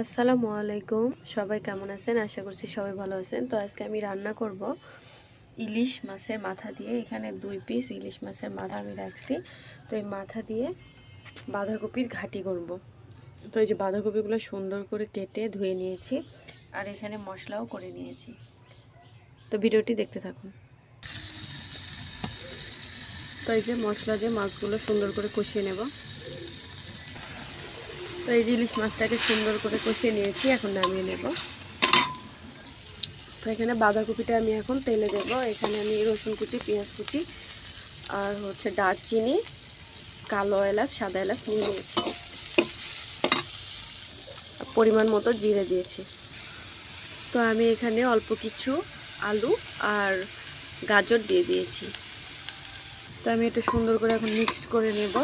আসসালামু আলাইকুম। সবাই কেমন আছেন? আশা করছি সবাই ভালো আছেন। তো আজকে আমি রান্না করব ইলিশ মাছের মাথা দিয়ে। এখানে ২ পিস ইলিশ মাছের মাথা আমি রাখছি। তো এই মাথা দিয়ে বাঁধাকপির ঘাঁটি করব। তো এই যে বাঁধাকপিগুলো সুন্দর করে কেটে ধুয়ে নিয়েছি, আর এখানে মশলাও করে নিয়েছি। তো ভিডিওটি দেখতে থাকুন। তো এই যে মশলা দিয়ে মাছগুলো সুন্দর করে কষিয়ে নেব। তো এই যে ইলিশ মাছটাকে সুন্দর করে কষিয়ে নিয়েছি, এখন নামিয়ে নেব। তো এখানে বাঁধাকপিটা আমি এখন তেলে দেব। এখানে আমি রসুন কুচি, পেঁয়াজ কুচি আর দারচিনি, কালো এলাচ, সাদা এলাচ নিয়ে নিয়েছি। পরিমাণ মতো জিরে দিয়েছি। তো আমি এখানে অল্প কিছু আলু আর গাজর দিয়ে দিয়েছি। তো আমি এটা সুন্দর করে এখন মিক্স করে নেব।